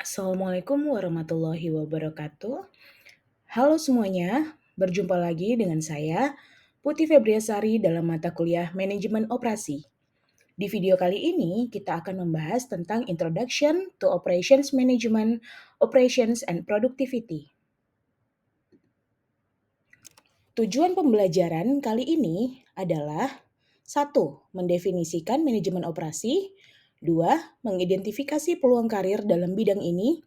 Assalamualaikum warahmatullahi wabarakatuh. Halo semuanya, berjumpa lagi dengan saya, Putih Febriasari dalam mata kuliah Manajemen Operasi. Di video kali ini, kita akan membahas tentang Introduction to Operations Management, Operations and Productivity. Tujuan pembelajaran kali ini adalah satu, mendefinisikan manajemen operasi, dua, mengidentifikasi peluang karir dalam bidang ini,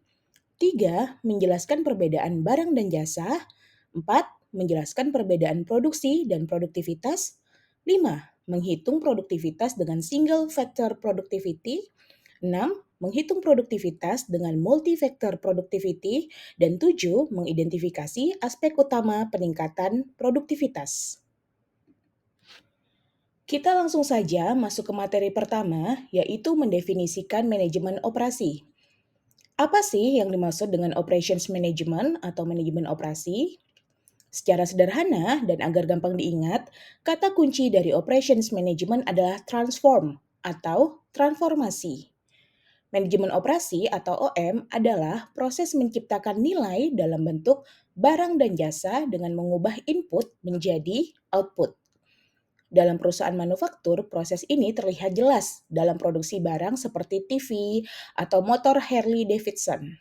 tiga, menjelaskan perbedaan barang dan jasa. Empat, menjelaskan perbedaan produksi dan produktivitas. Lima, menghitung produktivitas dengan single factor productivity. Enam, menghitung produktivitas dengan multi-factor productivity. Dan tujuh, mengidentifikasi aspek utama peningkatan produktivitas. Kita langsung saja masuk ke materi pertama, yaitu mendefinisikan manajemen operasi. Apa sih yang dimaksud dengan operations management atau manajemen operasi? Secara sederhana dan agar gampang diingat, kata kunci dari operations management adalah transform atau transformasi. Manajemen operasi atau OM adalah proses menciptakan nilai dalam bentuk barang dan jasa dengan mengubah input menjadi output. Dalam perusahaan manufaktur, proses ini terlihat jelas dalam produksi barang seperti TV atau motor Harley Davidson.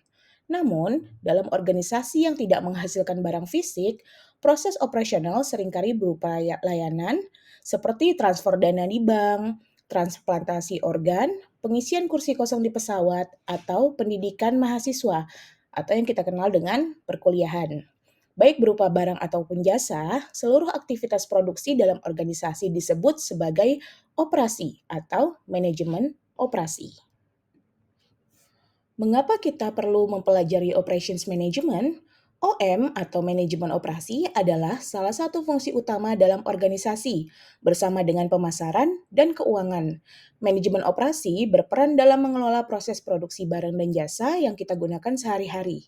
Namun, dalam organisasi yang tidak menghasilkan barang fisik, proses operasional seringkali berupa layanan seperti transfer dana di bank, transplantasi organ, pengisian kursi kosong di pesawat, atau pendidikan mahasiswa, atau yang kita kenal dengan perkuliahan. Baik berupa barang ataupun jasa, seluruh aktivitas produksi dalam organisasi disebut sebagai operasi atau manajemen operasi. Mengapa kita perlu mempelajari operations management? OM atau manajemen operasi adalah salah satu fungsi utama dalam organisasi bersama dengan pemasaran dan keuangan. Manajemen operasi berperan dalam mengelola proses produksi barang dan jasa yang kita gunakan sehari-hari.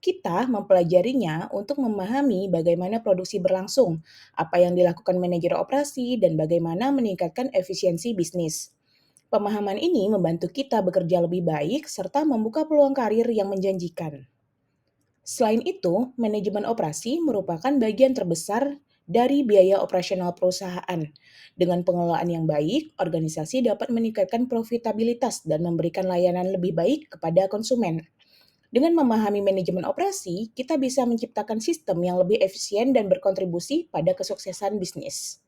Kita mempelajarinya untuk memahami bagaimana produksi berlangsung, apa yang dilakukan manajer operasi, dan bagaimana meningkatkan efisiensi bisnis. Pemahaman ini membantu kita bekerja lebih baik serta membuka peluang karir yang menjanjikan. Selain itu, manajemen operasi merupakan bagian terbesar dari biaya operasional perusahaan. Dengan pengelolaan yang baik, organisasi dapat meningkatkan profitabilitas dan memberikan layanan lebih baik kepada konsumen. Dengan memahami manajemen operasi, kita bisa menciptakan sistem yang lebih efisien dan berkontribusi pada kesuksesan bisnis.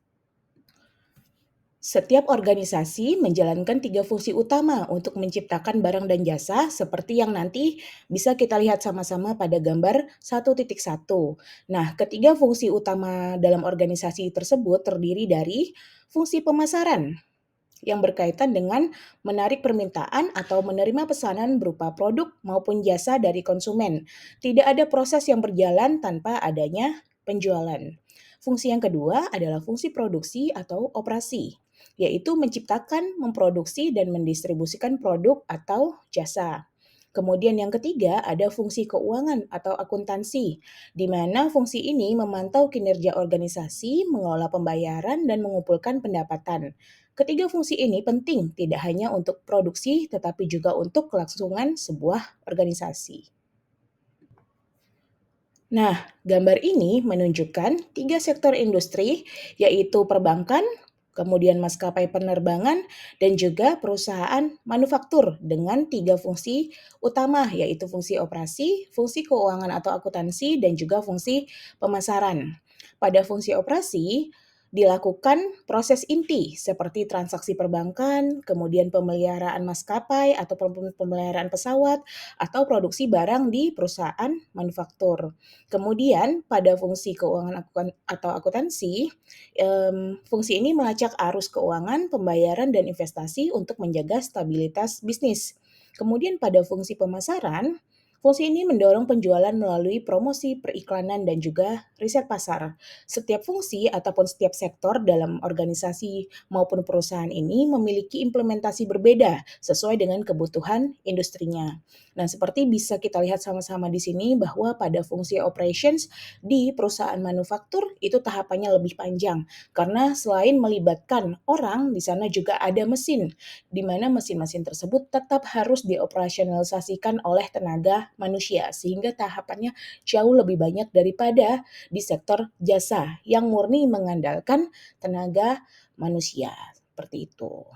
Setiap organisasi menjalankan tiga fungsi utama untuk menciptakan barang dan jasa seperti yang nanti bisa kita lihat sama-sama pada gambar 1.1. Nah, ketiga fungsi utama dalam organisasi tersebut terdiri dari fungsi pemasaran yang berkaitan dengan menarik permintaan atau menerima pesanan berupa produk maupun jasa dari konsumen. Tidak ada proses yang berjalan tanpa adanya penjualan. Fungsi yang kedua adalah fungsi produksi atau operasi, yaitu menciptakan, memproduksi, dan mendistribusikan produk atau jasa. Kemudian yang ketiga ada fungsi keuangan atau akuntansi, di mana fungsi ini memantau kinerja organisasi, mengelola pembayaran, dan mengumpulkan pendapatan. Ketiga fungsi ini penting tidak hanya untuk produksi, tetapi juga untuk kelangsungan sebuah organisasi. Nah, gambar ini menunjukkan tiga sektor industri, yaitu perbankan, kemudian maskapai penerbangan, dan juga perusahaan manufaktur dengan tiga fungsi utama, yaitu fungsi operasi, fungsi keuangan atau akuntansi, dan juga fungsi pemasaran. Pada fungsi operasi, dilakukan proses inti seperti transaksi perbankan, kemudian pemeliharaan maskapai atau pemeliharaan pesawat, atau produksi barang di perusahaan manufaktur. Kemudian pada fungsi keuangan atau akuntansi, fungsi ini melacak arus keuangan, pembayaran, dan investasi untuk menjaga stabilitas bisnis. Kemudian pada fungsi pemasaran, Fungsi ini mendorong penjualan melalui promosi, periklanan, dan juga riset pasar. Setiap fungsi ataupun setiap sektor dalam organisasi maupun perusahaan ini memiliki implementasi berbeda sesuai dengan kebutuhan industrinya. Nah, seperti bisa kita lihat sama-sama di sini bahwa pada fungsi operations di perusahaan manufaktur itu tahapannya lebih panjang karena selain melibatkan orang, di sana juga ada mesin di mana mesin-mesin tersebut tetap harus dioperasionalisasikan oleh tenaga manusia, sehingga tahapannya jauh lebih banyak daripada di sektor jasa yang murni mengandalkan tenaga manusia. Seperti itu.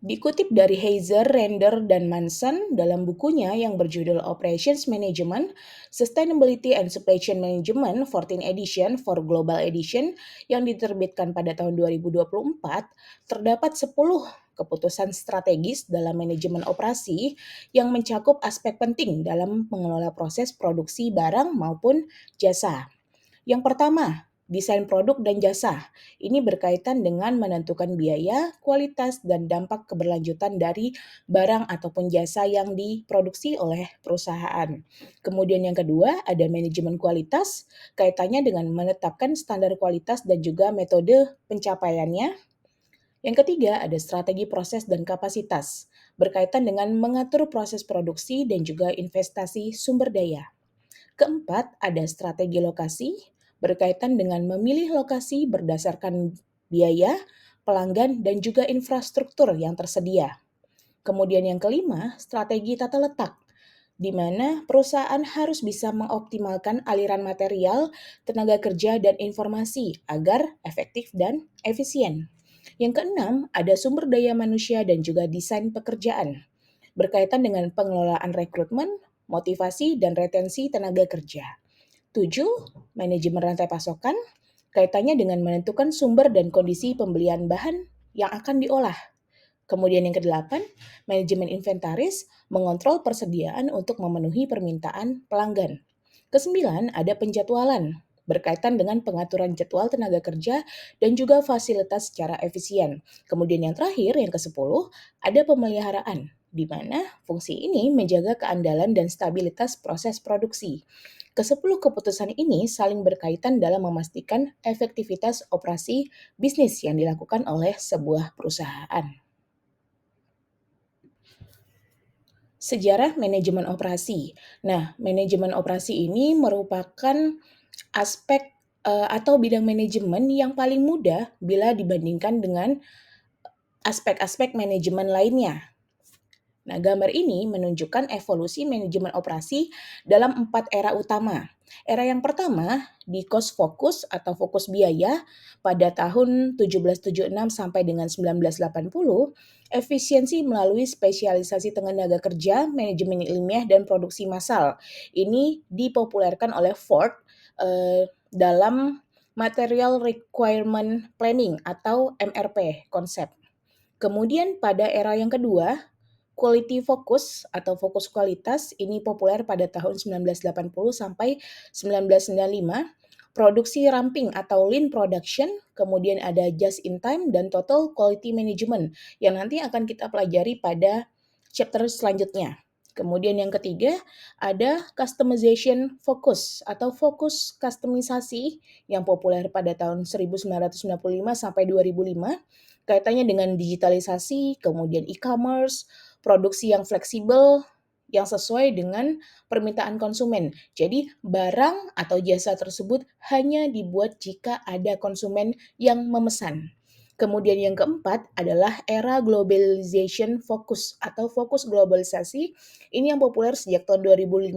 Dikutip dari Heiser, Render, dan Manson dalam bukunya yang berjudul Operations Management, Sustainability and Supply Chain Management 14 Edition for Global Edition yang diterbitkan pada tahun 2024, terdapat 10 keputusan strategis dalam manajemen operasi yang mencakup aspek penting dalam mengelola proses produksi barang maupun jasa. Yang pertama, desain produk dan jasa. Ini berkaitan dengan menentukan biaya, kualitas, dan dampak keberlanjutan dari barang ataupun jasa yang diproduksi oleh perusahaan. Kemudian yang kedua, ada manajemen kualitas, kaitannya dengan menetapkan standar kualitas dan juga metode pencapaiannya. Yang ketiga, ada strategi proses dan kapasitas, berkaitan dengan mengatur proses produksi dan juga investasi sumber daya. Keempat, ada strategi lokasi, berkaitan dengan memilih lokasi berdasarkan biaya, pelanggan, dan juga infrastruktur yang tersedia. Kemudian yang kelima, strategi tata letak, di mana perusahaan harus bisa mengoptimalkan aliran material, tenaga kerja, dan informasi agar efektif dan efisien. Yang keenam, ada sumber daya manusia dan juga desain pekerjaan, berkaitan dengan pengelolaan rekrutmen, motivasi, dan retensi tenaga kerja. 7. Manajemen rantai pasokan, kaitannya dengan menentukan sumber dan kondisi pembelian bahan yang akan diolah. Kemudian yang kedelapan, manajemen inventaris, mengontrol persediaan untuk memenuhi permintaan pelanggan. Kesembilan, ada penjadwalan, berkaitan dengan pengaturan jadwal tenaga kerja dan juga fasilitas secara efisien. Kemudian yang terakhir, yang ke-10, ada pemeliharaan, di mana fungsi ini menjaga keandalan dan stabilitas proses produksi. Kesepuluh keputusan ini saling berkaitan dalam memastikan efektivitas operasi bisnis yang dilakukan oleh sebuah perusahaan. Sejarah manajemen operasi. Nah, manajemen operasi ini merupakan aspek atau bidang manajemen yang paling mudah bila dibandingkan dengan aspek-aspek manajemen lainnya. Nah, gambar ini menunjukkan evolusi manajemen operasi dalam 4 era utama. Era yang pertama di cost focus atau fokus biaya pada tahun 1776 sampai dengan 1980, efisiensi melalui spesialisasi tenaga kerja, manajemen ilmiah, dan produksi massal. Ini dipopulerkan oleh Ford dalam Material Requirement Planning atau MRP konsep. Kemudian pada era yang kedua, quality focus atau fokus kualitas ini populer pada tahun 1980 sampai 1995. Produksi ramping atau lean production, kemudian ada just in time dan total quality management yang nanti akan kita pelajari pada chapter selanjutnya. Kemudian yang ketiga ada customization focus atau fokus kustomisasi yang populer pada tahun 1995 sampai 2005, kaitannya dengan digitalisasi, kemudian e-commerce, produksi yang fleksibel, yang sesuai dengan permintaan konsumen. Jadi barang atau jasa tersebut hanya dibuat jika ada konsumen yang memesan. Kemudian yang keempat adalah era globalization focus atau fokus globalisasi. Ini yang populer sejak tahun 2005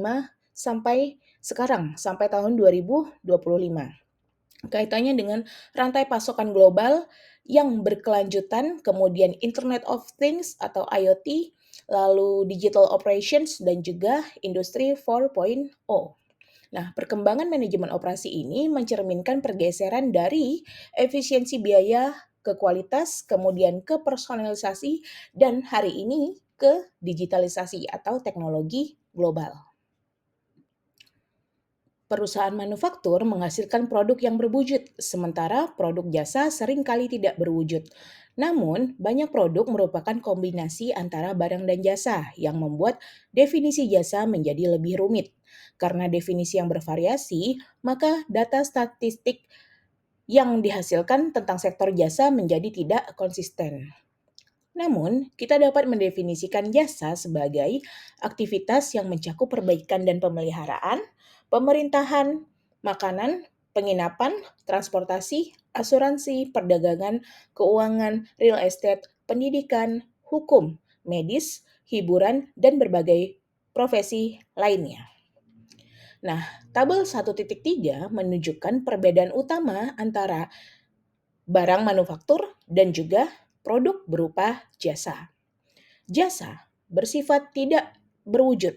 sampai sekarang, sampai tahun 2025. Kaitannya dengan rantai pasokan global yang berkelanjutan, kemudian Internet of Things atau IoT, lalu digital operations, dan juga industri 4.0. Nah, perkembangan manajemen operasi ini mencerminkan pergeseran dari efisiensi biaya ke kualitas, kemudian ke personalisasi, dan hari ini ke digitalisasi atau teknologi global. Perusahaan manufaktur menghasilkan produk yang berwujud, sementara produk jasa seringkali tidak berwujud. Namun, banyak produk merupakan kombinasi antara barang dan jasa yang membuat definisi jasa menjadi lebih rumit. Karena definisi yang bervariasi, maka data statistik yang dihasilkan tentang sektor jasa menjadi tidak konsisten. Namun, kita dapat mendefinisikan jasa sebagai aktivitas yang mencakup perbaikan dan pemeliharaan, pemerintahan, makanan, penginapan, transportasi, asuransi, perdagangan, keuangan, real estate, pendidikan, hukum, medis, hiburan, dan berbagai profesi lainnya. Nah, tabel 1.3 menunjukkan perbedaan utama antara barang manufaktur dan juga produk berupa jasa. Jasa bersifat tidak berwujud,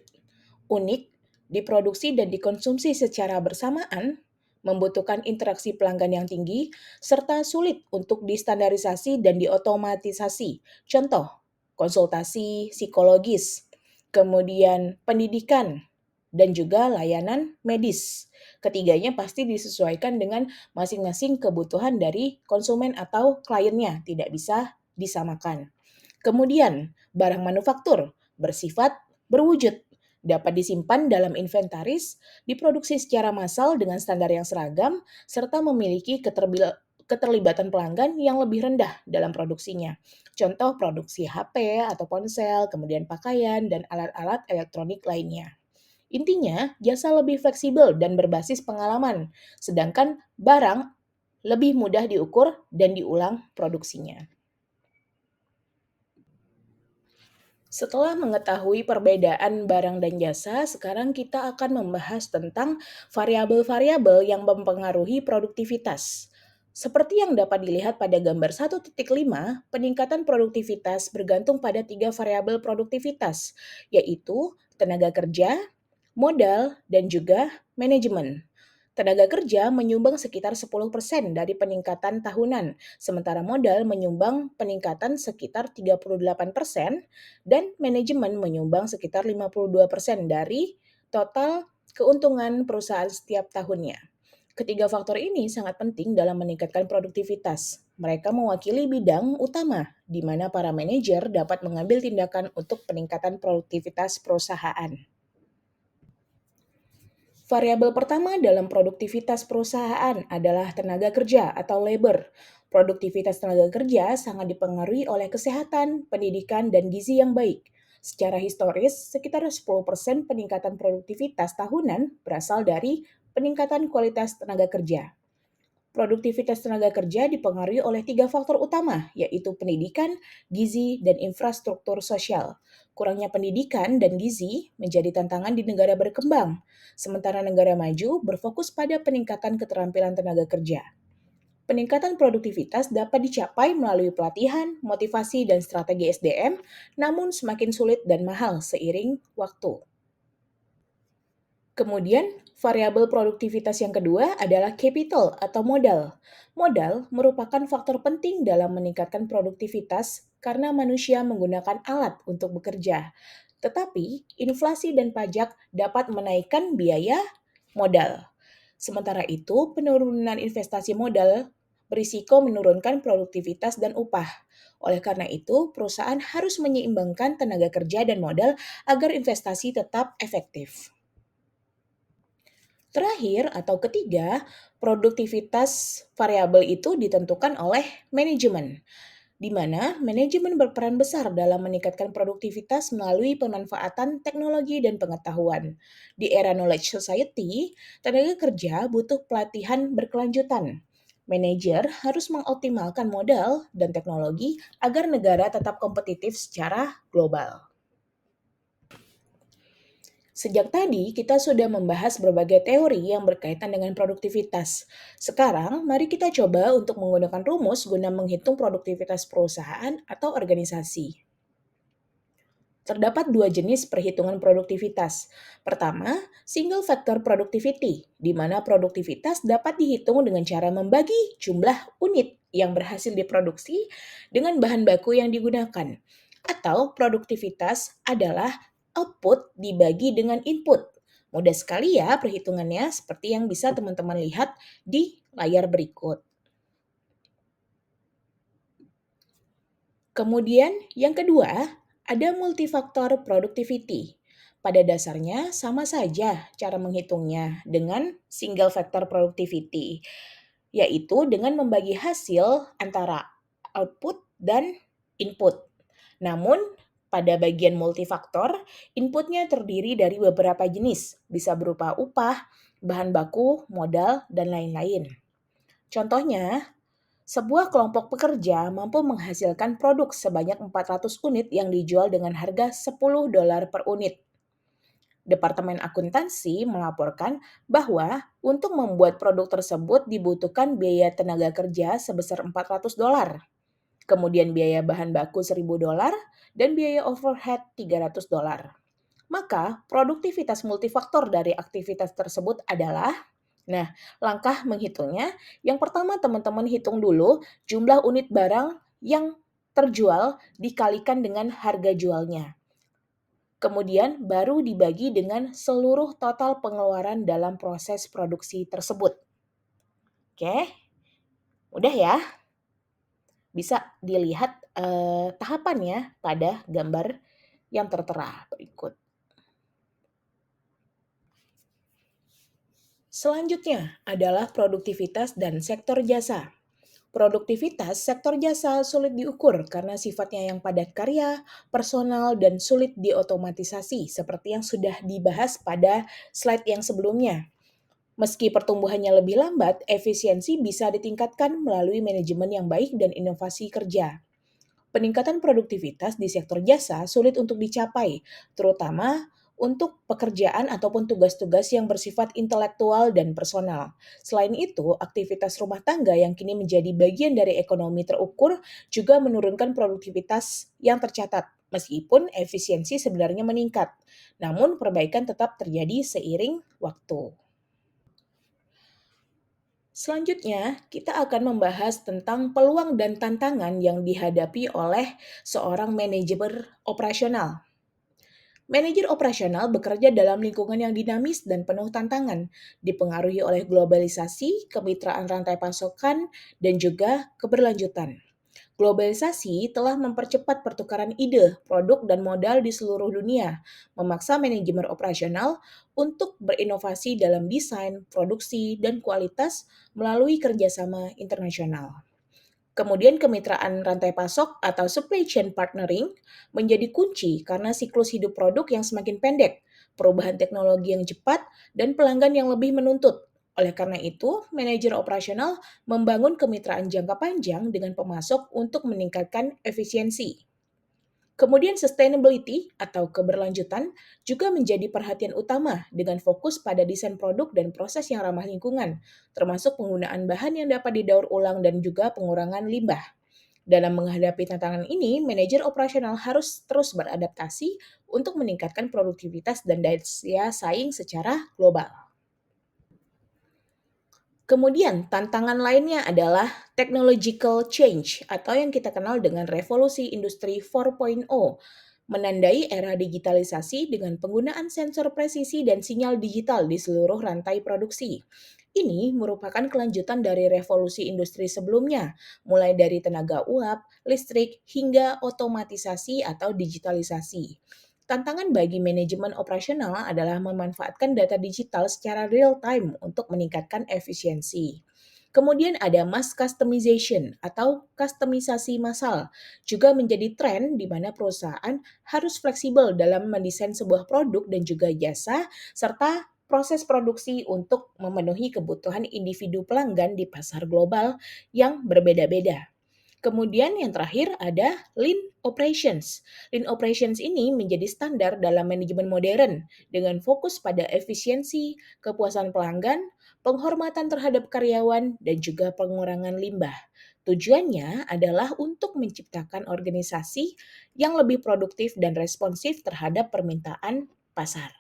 unik, diproduksi dan dikonsumsi secara bersamaan, membutuhkan interaksi pelanggan yang tinggi, serta sulit untuk distandarisasi dan diotomatisasi. Contoh, konsultasi psikologis, kemudian pendidikan, dan juga layanan medis. Ketiganya pasti disesuaikan dengan masing-masing kebutuhan dari konsumen atau kliennya, tidak bisa disamakan. Kemudian, barang manufaktur bersifat berwujud, dapat disimpan dalam inventaris, diproduksi secara massal dengan standar yang seragam, serta memiliki keterlibatan pelanggan yang lebih rendah dalam produksinya. Contoh produksi HP atau ponsel, kemudian pakaian, dan alat-alat elektronik lainnya. Intinya, jasa lebih fleksibel dan berbasis pengalaman, sedangkan barang lebih mudah diukur dan diulang produksinya. Setelah mengetahui perbedaan barang dan jasa, sekarang kita akan membahas tentang variabel-variabel yang mempengaruhi produktivitas. Seperti yang dapat dilihat pada gambar 1.5, peningkatan produktivitas bergantung pada tiga variabel produktivitas, yaitu tenaga kerja, modal, dan juga manajemen. Tenaga kerja menyumbang sekitar 10% dari peningkatan tahunan, sementara modal menyumbang peningkatan sekitar 38% dan manajemen menyumbang sekitar 52% dari total keuntungan perusahaan setiap tahunnya. Ketiga faktor ini sangat penting dalam meningkatkan produktivitas. Mereka mewakili bidang utama di mana para manajer dapat mengambil tindakan untuk peningkatan produktivitas perusahaan. Variabel pertama dalam produktivitas perusahaan adalah tenaga kerja atau labor. Produktivitas tenaga kerja sangat dipengaruhi oleh kesehatan, pendidikan, dan gizi yang baik. Secara historis, sekitar 10% peningkatan produktivitas tahunan berasal dari peningkatan kualitas tenaga kerja. Produktivitas tenaga kerja dipengaruhi oleh tiga faktor utama, yaitu pendidikan, gizi, dan infrastruktur sosial. Kurangnya pendidikan dan gizi menjadi tantangan di negara berkembang, sementara negara maju berfokus pada peningkatan keterampilan tenaga kerja. Peningkatan produktivitas dapat dicapai melalui pelatihan, motivasi, dan strategi SDM, namun semakin sulit dan mahal seiring waktu. Kemudian, variabel produktivitas yang kedua adalah capital atau modal. Modal merupakan faktor penting dalam meningkatkan produktivitas karena manusia menggunakan alat untuk bekerja. Tetapi, inflasi dan pajak dapat menaikkan biaya modal. Sementara itu, penurunan investasi modal berisiko menurunkan produktivitas dan upah. Oleh karena itu, perusahaan harus menyeimbangkan tenaga kerja dan modal agar investasi tetap efektif. Terakhir atau ketiga, produktivitas variabel itu ditentukan oleh manajemen, di mana manajemen berperan besar dalam meningkatkan produktivitas melalui pemanfaatan teknologi dan pengetahuan. Di era knowledge society, tenaga kerja butuh pelatihan berkelanjutan. Manajer harus mengoptimalkan modal dan teknologi agar negara tetap kompetitif secara global. Sejak tadi, kita sudah membahas berbagai teori yang berkaitan dengan produktivitas. Sekarang, mari kita coba untuk menggunakan rumus guna menghitung produktivitas perusahaan atau organisasi. Terdapat dua jenis perhitungan produktivitas. Pertama, single factor productivity, di mana produktivitas dapat dihitung dengan cara membagi jumlah unit yang berhasil diproduksi dengan bahan baku yang digunakan. Atau produktivitas adalah output dibagi dengan input. Mudah sekali ya perhitungannya seperti yang bisa teman-teman lihat di layar berikut. Kemudian yang kedua, ada multifaktor productivity. Pada dasarnya sama saja cara menghitungnya dengan single factor productivity, yaitu dengan membagi hasil antara output dan input. Namun, pada bagian multifaktor, inputnya terdiri dari beberapa jenis, bisa berupa upah, bahan baku, modal, dan lain-lain. Contohnya, sebuah kelompok pekerja mampu menghasilkan produk sebanyak 400 unit yang dijual dengan harga $10 per unit. Departemen akuntansi melaporkan bahwa untuk membuat produk tersebut dibutuhkan biaya tenaga kerja sebesar $400, kemudian biaya bahan baku $1.000, dan biaya overhead $300. Maka, produktivitas multifaktor dari aktivitas tersebut adalah, nah, langkah menghitungnya, yang pertama teman-teman hitung dulu jumlah unit barang yang terjual dikalikan dengan harga jualnya. Kemudian baru dibagi dengan seluruh total pengeluaran dalam proses produksi tersebut. Oke, udah ya. Bisa dilihat tahapannya pada gambar yang tertera berikut. Selanjutnya adalah produktivitas dan sektor jasa. Produktivitas sektor jasa sulit diukur karena sifatnya yang padat karya, personal, dan sulit diotomatisasi seperti yang sudah dibahas pada slide yang sebelumnya. Meski pertumbuhannya lebih lambat, efisiensi bisa ditingkatkan melalui manajemen yang baik dan inovasi kerja. Peningkatan produktivitas di sektor jasa sulit untuk dicapai, terutama untuk pekerjaan ataupun tugas-tugas yang bersifat intelektual dan personal. Selain itu, aktivitas rumah tangga yang kini menjadi bagian dari ekonomi terukur juga menurunkan produktivitas yang tercatat, meskipun efisiensi sebenarnya meningkat. Namun, perbaikan tetap terjadi seiring waktu. Selanjutnya, kita akan membahas tentang peluang dan tantangan yang dihadapi oleh seorang manajer operasional. Manajer operasional bekerja dalam lingkungan yang dinamis dan penuh tantangan, dipengaruhi oleh globalisasi, kemitraan rantai pasokan, dan juga keberlanjutan. Globalisasi telah mempercepat pertukaran ide, produk, dan modal di seluruh dunia, memaksa manajemen operasional untuk berinovasi dalam desain, produksi, dan kualitas melalui kerjasama internasional. Kemudian kemitraan rantai pasok atau supply chain partnering menjadi kunci karena siklus hidup produk yang semakin pendek, perubahan teknologi yang cepat, dan pelanggan yang lebih menuntut. Oleh karena itu, manajer operasional membangun kemitraan jangka panjang dengan pemasok untuk meningkatkan efisiensi. Kemudian sustainability atau keberlanjutan juga menjadi perhatian utama dengan fokus pada desain produk dan proses yang ramah lingkungan, termasuk penggunaan bahan yang dapat didaur ulang dan juga pengurangan limbah. Dalam menghadapi tantangan ini, manajer operasional harus terus beradaptasi untuk meningkatkan produktivitas dan daya saing secara global. Kemudian tantangan lainnya adalah technological change atau yang kita kenal dengan revolusi industri 4.0, menandai era digitalisasi dengan penggunaan sensor presisi dan sinyal digital di seluruh rantai produksi. Ini merupakan kelanjutan dari revolusi industri sebelumnya, mulai dari tenaga uap, listrik, hingga otomatisasi atau digitalisasi. Tantangan bagi manajemen operasional adalah memanfaatkan data digital secara real time untuk meningkatkan efisiensi. Kemudian ada mass customization atau kustomisasi massal, juga menjadi tren di mana perusahaan harus fleksibel dalam mendesain sebuah produk dan juga jasa, serta proses produksi untuk memenuhi kebutuhan individu pelanggan di pasar global yang berbeda-beda. Kemudian yang terakhir ada Lean Operations. Lean Operations ini menjadi standar dalam manajemen modern dengan fokus pada efisiensi, kepuasan pelanggan, penghormatan terhadap karyawan, dan juga pengurangan limbah. Tujuannya adalah untuk menciptakan organisasi yang lebih produktif dan responsif terhadap permintaan pasar.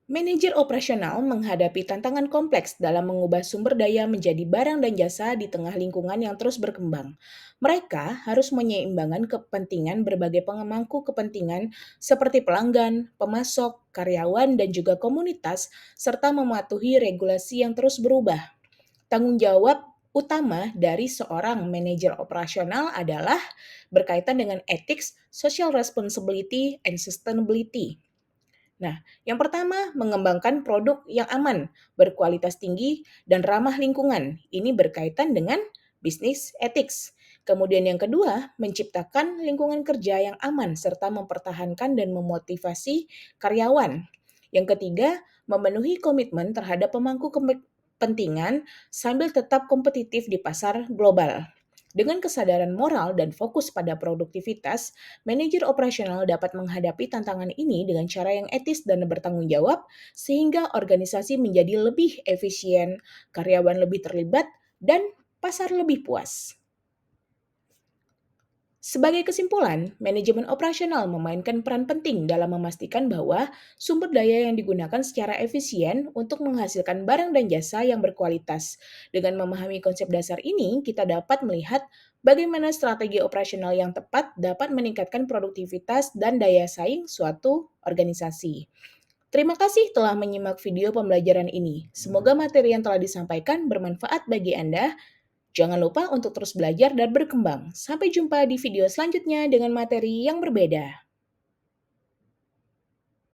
Manajer operasional menghadapi tantangan kompleks dalam mengubah sumber daya menjadi barang dan jasa di tengah lingkungan yang terus berkembang. Mereka harus menyeimbangkan kepentingan berbagai pemangku kepentingan seperti pelanggan, pemasok, karyawan, dan juga komunitas, serta mematuhi regulasi yang terus berubah. Tanggung jawab utama dari seorang manajer operasional adalah berkaitan dengan ethics, social responsibility, and sustainability. Nah, yang pertama, mengembangkan produk yang aman, berkualitas tinggi, dan ramah lingkungan. Ini berkaitan dengan bisnis ethics. Kemudian yang kedua, menciptakan lingkungan kerja yang aman serta mempertahankan dan memotivasi karyawan. Yang ketiga, memenuhi komitmen terhadap pemangku kepentingan sambil tetap kompetitif di pasar global. Dengan kesadaran moral dan fokus pada produktivitas, manajer operasional dapat menghadapi tantangan ini dengan cara yang etis dan bertanggung jawab, sehingga organisasi menjadi lebih efisien, karyawan lebih terlibat, dan pasar lebih puas. Sebagai kesimpulan, manajemen operasional memainkan peran penting dalam memastikan bahwa sumber daya yang digunakan secara efisien untuk menghasilkan barang dan jasa yang berkualitas. Dengan memahami konsep dasar ini, kita dapat melihat bagaimana strategi operasional yang tepat dapat meningkatkan produktivitas dan daya saing suatu organisasi. Terima kasih telah menyimak video pembelajaran ini. Semoga materi yang telah disampaikan bermanfaat bagi Anda. Jangan lupa untuk terus belajar dan berkembang. Sampai jumpa di video selanjutnya dengan materi yang berbeda.